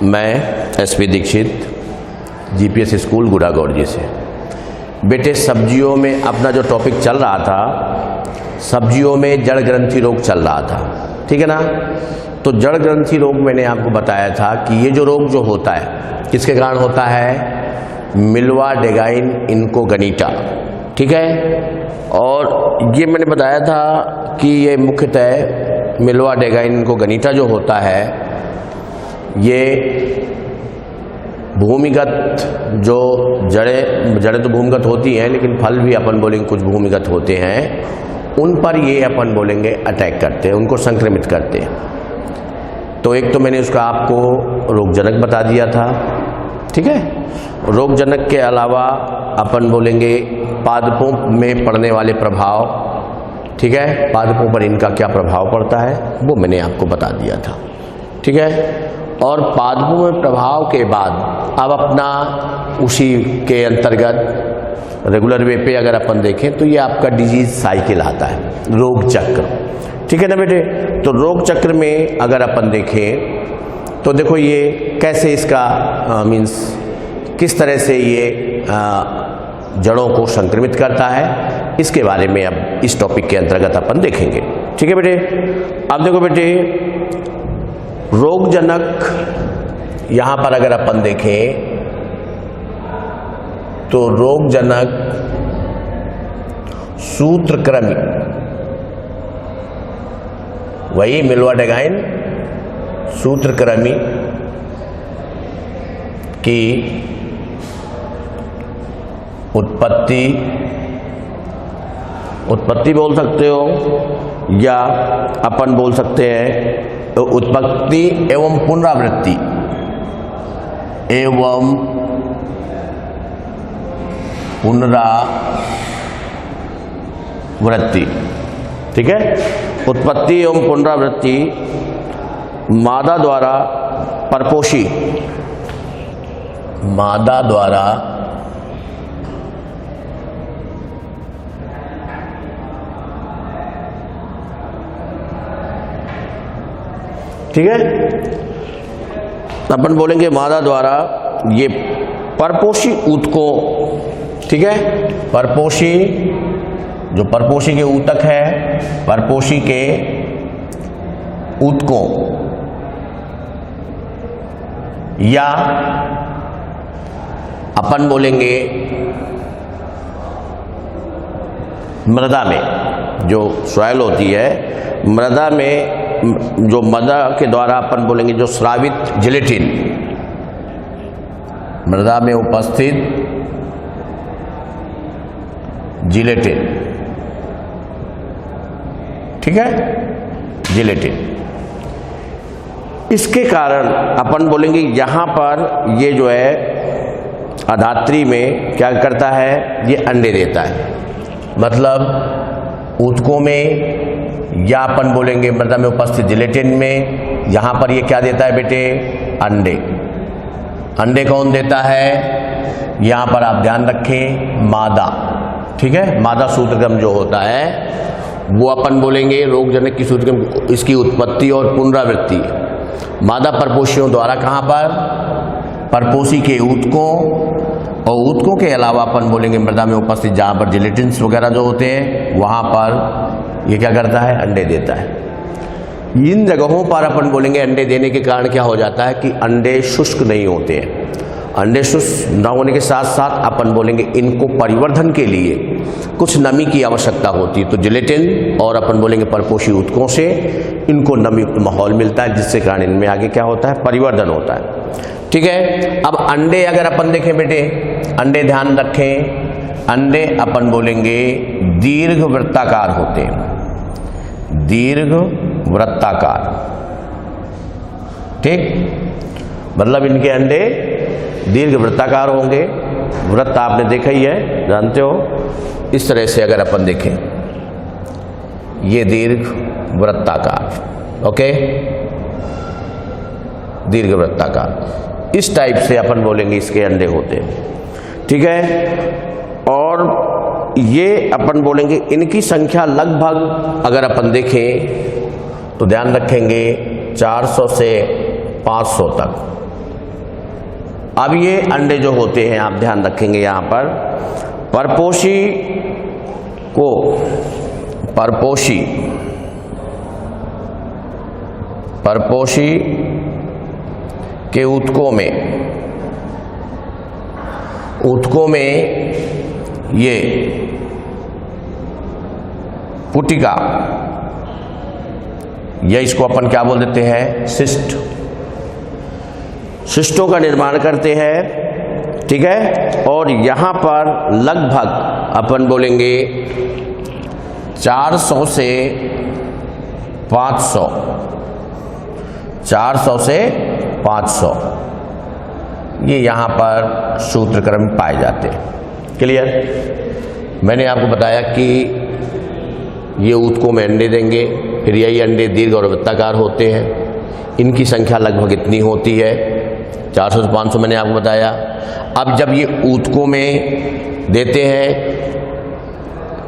मैं SP Dixit GPS school गुड़ागौड़जी से। बेटे, सब्जियों में अपना जो टॉपिक चल रहा था, सब्जियों में जड़ ग्रंथि रोग चल रहा था, ठीक है ना। तो जड़ ग्रंथि रोग मैंने आपको बताया था कि ये जो रोग जो होता है किसके कारण होता है, मिल्वा डेगाइन इनकोगनिटा, ठीक है। और ये मैंने बताया था कि ये मुख्यतः मिल्वा डेगाइन इनकोगनिटा जो होता है ये भूमिगत जो जड़ें तो भूमिगत होती हैं, लेकिन फल भी अपन बोलेंगे कुछ भूमिगत होते हैं, उन पर ये अपन बोलेंगे अटैक करते हैं, उनको संक्रमित करते हैं। तो एक तो मैंने उसका आपको रोगजनक बता दिया था, ठीक है। रोगजनक के अलावा अपन बोलेंगे पादपों में पड़ने वाले प्रभाव, ठीक है, पादपों पर इनका क्या प्रभाव पड़ता है वो मैंने आपको बता दिया था, ठीक है। और पादपों में प्रभाव के बाद अब अपना उसी के अंतर्गत रेगुलर वे पे अगर अपन देखें तो ये आपका डिजीज साइकिल आता है, रोग चक्र, ठीक है ना बेटे। तो रोग चक्र में अगर अपन देखें तो देखो ये कैसे इसका मीन्स किस तरह से ये जड़ों को संक्रमित करता है, इसके बारे में अब इस टॉपिक के अंतर्गत अपन देखेंगे, ठीक है बेटे। अब देखो बेटे, रोगजनक यहां पर अगर अपन देखें तो रोगजनक सूत्रकृमि, वही मिल्वा डेगाइन सूत्रकृमि की उत्पत्ति बोल सकते हो, या अपन बोल सकते हैं तो उत्पत्ति एवं पुनरावृत्ति एवं पुनरावृत्ति, ठीक है। उत्पत्ति एवं पुनरावृत्ति मादा द्वारा परपोषी, मादा द्वारा ठीक है, अपन बोलेंगे मादा द्वारा ये परपोषी ऊतकों, ठीक है, परपोषी जो परपोषी के ऊतक है, परपोषी के ऊतकों या अपन बोलेंगे मृदा में जो सॉइल होती है, मृदा में जो मृदा के द्वारा अपन बोलेंगे जो स्रावित जिलेटिन, मृदा में उपस्थित जिलेटिन, ठीक है, जिलेटिन, इसके कारण अपन बोलेंगे यहां पर ये जो है अधात्री में क्या करता है, ये अंडे देता है। मतलब ऊतकों में या अपन बोलेंगे मृदा में उपस्थित जिलेटिन में, यहां पर ये क्या देता है बेटे, अंडे। अंडे कौन देता है, यहां पर आप ध्यान रखें, मादा, ठीक है। मादा सूत्रक्रम जो होता है वो अपन बोलेंगे रोगजनक की सूत्रक्रम, इसकी उत्पत्ति और पुनरावृत्ति मादा परपोषियों द्वारा कहां पर, परपोषी के ऊतकों, और ऊतकों के अलावा अपन बोलेंगे मृदा में उपस्थित जहां पर जिलेटिन्स वगैरह जो होते हैं वहां पर ये क्या करता है, अंडे देता है। इन जगहों पर अपन बोलेंगे अंडे देने के कारण क्या हो जाता है कि अंडे शुष्क नहीं होते हैं। अंडे शुष्क न होने के साथ साथ अपन बोलेंगे इनको परिवर्धन के लिए कुछ नमी की आवश्यकता होती है। तो जिलेटिन और अपन बोलेंगे परपोषी ऊतकों से इनको नमीयुक्त माहौल मिलता है, जिससे कारण इनमें आगे क्या होता है, परिवर्धन होता है, ठीक है। अब अंडे अगर अपन देखें बेटे, अंडे ध्यान रखें, अंडे अपन बोलेंगे दीर्घ वृत्ताकार होते हैं, दीर्घ वृत्ताकार, ठीक, मतलब इनके अंडे दीर्घ वृत्ताकार होंगे। वृत्त आपने देखा ही है, जानते हो, इस तरह से अगर अपन देखें ये दीर्घ वृत्ताकार, ओके, दीर्घ वृत्ताकार, इस टाइप से अपन बोलेंगे इसके अंडे होते हैं, ठीक है। और ये अपन बोलेंगे इनकी संख्या लगभग अगर अपन देखें तो ध्यान रखेंगे 400 से 500 तक, अब ये अंडे जो होते हैं, आप ध्यान रखेंगे यहाँ पर, परपोषी के ऊतकों में ये पुटिका, या इसको अपन क्या बोल देते हैं, सिस्टों का निर्माण करते हैं, ठीक है। और यहाँ पर लगभग अपन बोलेंगे 400 से 500 ये यहाँ पर सूत्रक्रम पाए जाते हैं। क्लियर? मैंने आपको बताया कि ये ऊतकों में अंडे देंगे, फिर यही अंडे दीर्घ और वृत्ताकार होते हैं, इनकी संख्या लगभग इतनी होती है, 400 से 500 मैंने आपको बताया। अब जब ये ऊतकों में देते हैं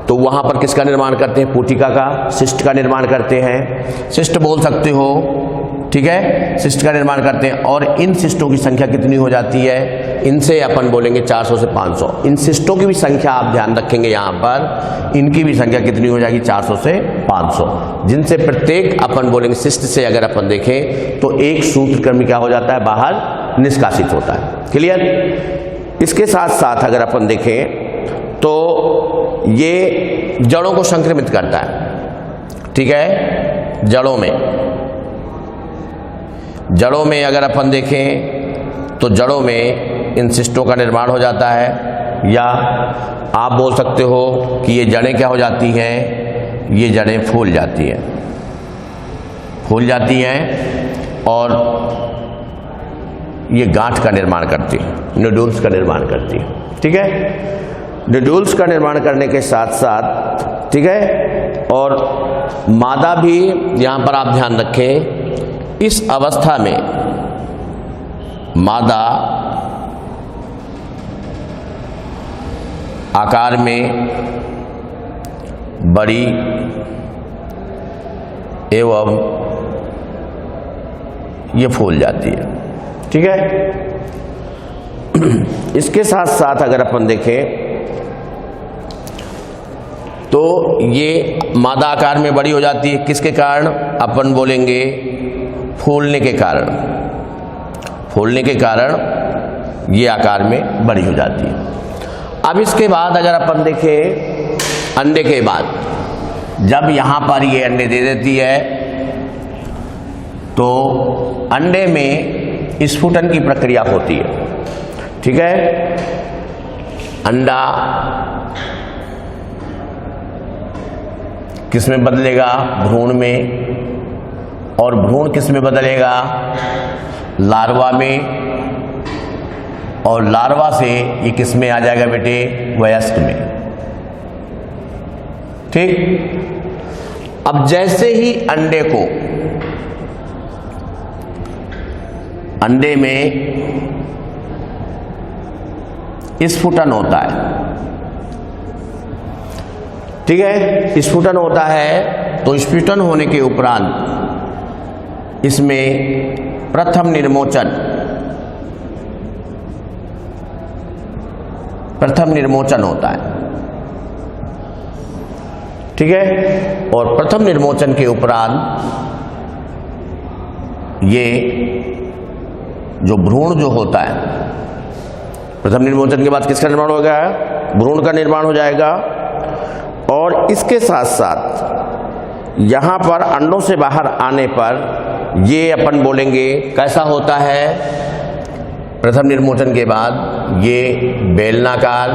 तो वहाँ पर किसका निर्माण करते हैं, पुटिका का, सिस्ट का निर्माण करते हैं, सिस्ट बोल सकते हो, ठीक है, सिस्ट का निर्माण करते हैं। और इन सिस्टों की संख्या कितनी हो जाती है, इनसे अपन बोलेंगे 400 से 500। इन सिस्टों की भी संख्या आप ध्यान रखेंगे यहाँ पर, इनकी भी संख्या कितनी हो जाएगी, 400 से 500, जिनसे प्रत्येक अपन बोलेंगे सिस्ट से अगर अपन देखें तो एक सूत्रक्रम क्या हो जाता है, बाहर निष्कासित होता है। क्लियर? इसके साथ साथ अगर अपन देखें तो ये जड़ों को संक्रमित करता है, ठीक है। जड़ों में अगर अपन देखें तो जड़ों में इन सिस्टों का निर्माण हो जाता है, या आप बोल सकते हो कि ये जड़ें क्या हो जाती हैं, ये जड़ें फूल जाती हैं और ये गांठ का निर्माण करती है, नोड्यूल्स का निर्माण करती है, ठीक है। नोड्यूल्स का निर्माण करने के साथ साथ, ठीक है, और मादा भी यहाँ पर आप ध्यान रखें, इस अवस्था में मादा आकार में बड़ी एवं ये फूल जाती है, ठीक है। इसके साथ साथ अगर अपन देखें तो ये मादा आकार में बड़ी हो जाती है, किसके कारण, अपन बोलेंगे फूलने के कारण ये आकार में बड़ी हो जाती है। अब इसके बाद अगर अपन देखें अंडे के बाद, जब यहाँ पर ये अंडे दे देती है तो अंडे में स्फुटन की प्रक्रिया होती है, ठीक है। अंडा किस में बदलेगा, भ्रूण में, और भ्रूण किस में बदलेगा, लार्वा में, और लार्वा से ये किस में आ जाएगा बेटे, वयस्क में, ठीक। अब जैसे ही अंडे में स्फुटन होता है, ठीक है, स्फुटन होता है, तो स्फुटन होने के उपरांत इसमें प्रथम निर्मोचन होता है, ठीक है। और प्रथम निर्मोचन के उपरांत ये जो भ्रूण जो होता है, प्रथम निर्मोचन के बाद किसका निर्माण होगा, भ्रूण का निर्माण हो जाएगा। और इसके साथ साथ यहाँ पर अंडों से बाहर आने पर ये अपन बोलेंगे कैसा होता है, प्रथम निर्मोचन के बाद ये बेलनाकार,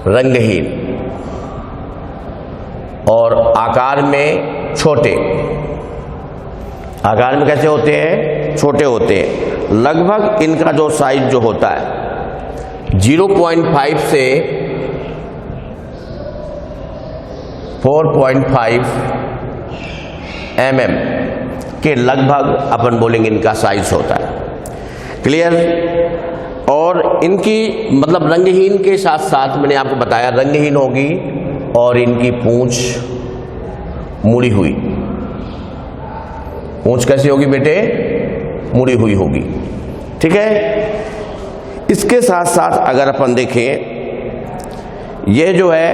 रंगहीन और आकार में छोटे, आकार में कैसे होते हैं, छोटे होते हैं। लगभग इनका जो साइज जो होता है 0.5 से 4.5 mm के लगभग अपन बोलेंगे इनका साइज होता है। क्लियर? और इनकी मतलब रंगहीन के साथ साथ मैंने आपको बताया रंगहीन होगी और इनकी पूंछ मुड़ी हुई, पूंछ कैसी होगी बेटे? मुड़ी हुई होगी। ठीक है। इसके साथ साथ अगर अपन देखें, यह जो है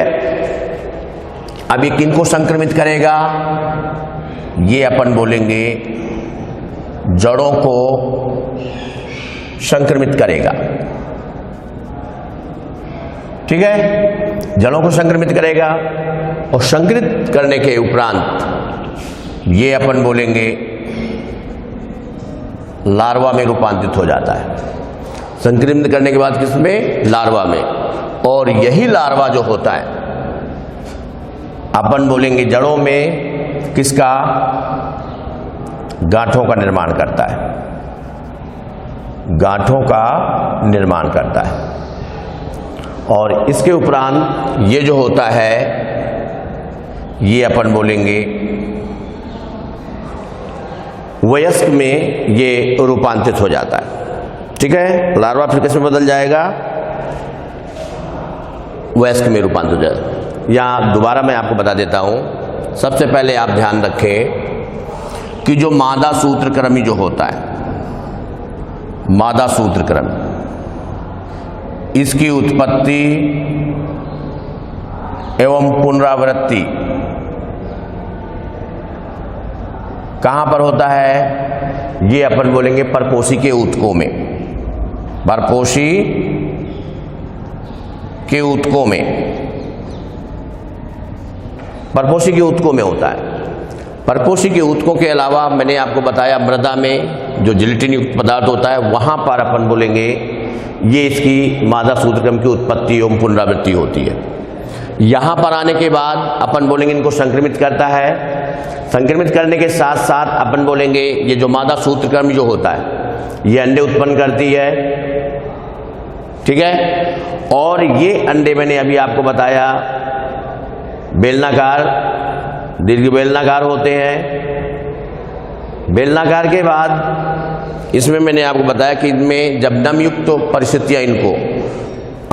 अब ये किनको संक्रमित करेगा? ये अपन बोलेंगे जड़ों को संक्रमित करेगा। ठीक है, जड़ों को संक्रमित करेगा और संक्रमित करने के उपरांत ये अपन बोलेंगे लार्वा में रूपांतरित हो जाता है। संक्रमित करने के बाद किसमें? लार्वा में। और यही लार्वा जो होता है अपन बोलेंगे जड़ों में किसका? गांठों का निर्माण करता है। गांठों का निर्माण करता है। और इसके उपरांत ये जो होता है ये अपन बोलेंगे वयस्क में ये रूपांतरित हो जाता है। ठीक है, लार्वा फिर किसमें बदल जाएगा? वयस्क में रूपांतरित हो जाएगा। यहाँ दोबारा मैं आपको बता देता हूँ। सबसे पहले आप ध्यान रखें कि जो मादा सूत्रक्रमी जो होता है, मादा सूत्रक्रमी, इसकी उत्पत्ति एवं पुनरावृत्ति कहाँ पर होता है? ये अपन बोलेंगे परपोषी के ऊतकों में। परपोषी के ऊतकों में, परपोषी के ऊतकों में होता है। परपोषी के ऊतकों के अलावा मैंने आपको बताया मृदा में जो जिलेटिन युक्त पदार्थ होता है वहां पर अपन बोलेंगे ये इसकी मादा सूत्रक्रम की उत्पत्ति एवं पुनरावृत्ति होती है। यहां पर आने के बाद अपन बोलेंगे इनको संक्रमित करता है। संक्रमित करने के साथ साथ अपन बोलेंगे ये जो मादा सूत्रक्रम जो होता है ये अंडे उत्पन्न करती है। ठीक है, और ये अंडे मैंने अभी आपको बताया बेलनाकार, दीर्घ बेलनाकार होते हैं। बेलनाकार के बाद इसमें मैंने आपको बताया कि इनमें जब नमयुक्त परिस्थितियां, इनको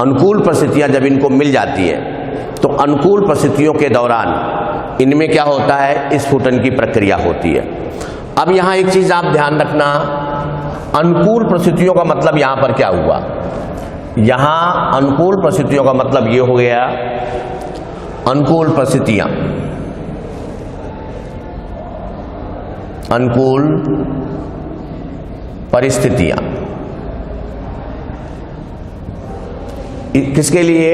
अनुकूल परिस्थितियां जब इनको मिल जाती है तो अनुकूल परिस्थितियों के दौरान इनमें क्या होता है? स्फुटन की प्रक्रिया होती है। अब यहां एक चीज आप ध्यान रखना, अनुकूल परिस्थितियों का मतलब यहां पर क्या हुआ? यहां अनुकूल परिस्थितियों का मतलब ये हो गया, अनुकूल परिस्थितियां, अनुकूल परिस्थितियां किसके लिए?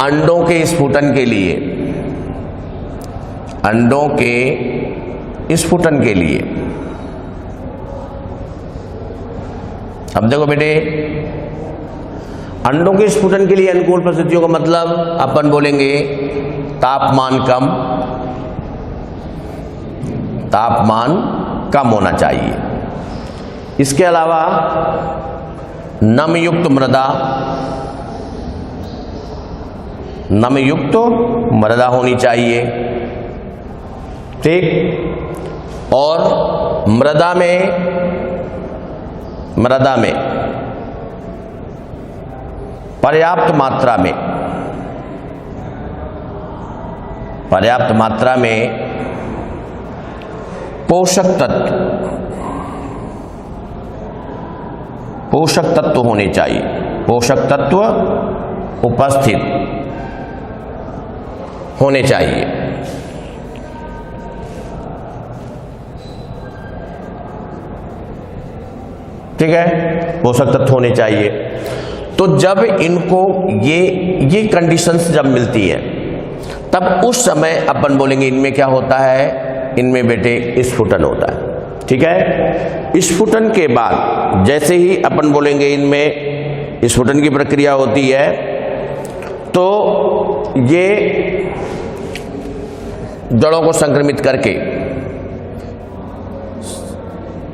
अंडों के स्फुटन के लिए। अंडों के स्फुटन के लिए। अब देखो बेटे, अंडों के स्फुटन के लिए अनुकूल परिस्थितियों का मतलब अपन बोलेंगे तापमान कम, तापमान कम होना चाहिए। इसके अलावा नमयुक्त मृदा, नमयुक्त मृदा होनी चाहिए। ठीक, और मृदा में पर्याप्त मात्रा में पोषक तत्व होने चाहिए। पोषक तत्व उपस्थित होने चाहिए। ठीक है, पोषक तत्व होने चाहिए। तो जब इनको ये कंडीशंस जब मिलती है तब उस समय अपन बोलेंगे इनमें क्या होता है? इनमें बेटे स्फुटन होता है। ठीक है, स्फुटन के बाद जैसे ही अपन बोलेंगे इनमें स्फुटन की प्रक्रिया होती है तो ये जड़ों को संक्रमित करके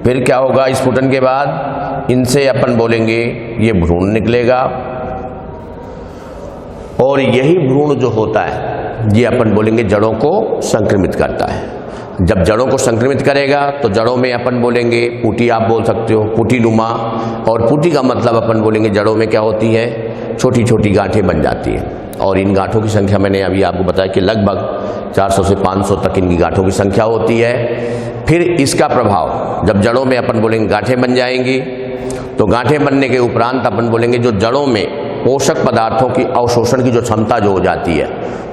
फिर क्या होगा? स्फुटन के बाद इनसे अपन बोलेंगे ये भ्रूण निकलेगा और यही भ्रूण जो होता है ये अपन बोलेंगे जड़ों को संक्रमित करता है। जब जड़ों को संक्रमित करेगा तो जड़ों में अपन बोलेंगे पुटी, आप बोल सकते हो पुटी नुमा, और पुटी का मतलब अपन बोलेंगे जड़ों में क्या होती है? छोटी छोटी गांठें बन जाती है। और इन गांठों की संख्या मैंने अभी आपको बताया कि लगभग 400 से 500 तक इनकी गांठों की संख्या होती है। फिर इसका प्रभाव जब जड़ों में अपन बोलेंगे गांठें बन जाएंगी, तो गांठें बनने के उपरांत अपन बोलेंगे जो जड़ों में पोषक पदार्थों की अवशोषण की जो क्षमता जो हो जाती है,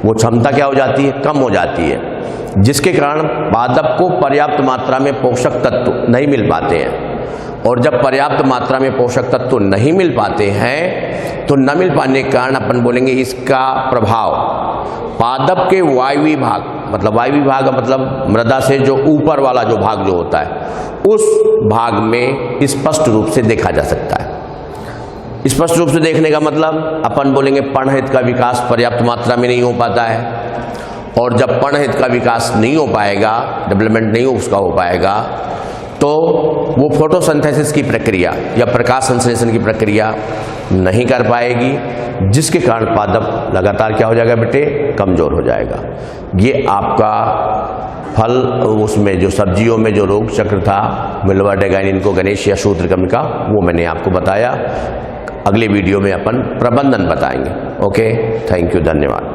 वो क्षमता क्या हो जाती है, कम हो जाती है, जिसके कारण पादप को पर्याप्त मात्रा में पोषक तत्व नहीं मिल पाते हैं। और जब पर्याप्त मात्रा में पोषक तत्व नहीं मिल पाते हैं तो न मिल पाने के कारण अपन बोलेंगे इसका प्रभाव पादप के वायवी भाग, मतलब वायवी भाग मतलब मृदा से जो ऊपर वाला जो भाग जो होता है उस भाग में स्पष्ट रूप से देखा जा सकता है। स्पष्ट रूप से देखने का मतलब अपन बोलेंगे पर्णहित का विकास पर्याप्त मात्रा में नहीं हो पाता है, और जब पर्णहित का विकास नहीं हो पाएगा, डेवलपमेंट नहीं उसका हो पाएगा, तो वो फोटोसिंथेसिस की प्रक्रिया या प्रकाश संश्लेषण की प्रक्रिया नहीं कर पाएगी, जिसके कारण पादप लगातार क्या हो जाएगा बेटे, कमजोर हो जाएगा। ये आपका फल उसमें जो सब्जियों में जो रोग चक्र था मिल्वा डेगाइन को गणेशिया सूत्रकम का, वो मैंने आपको बताया। अगले वीडियो में अपन प्रबंधन बताएंगे। ओके, थैंक यू, धन्यवाद।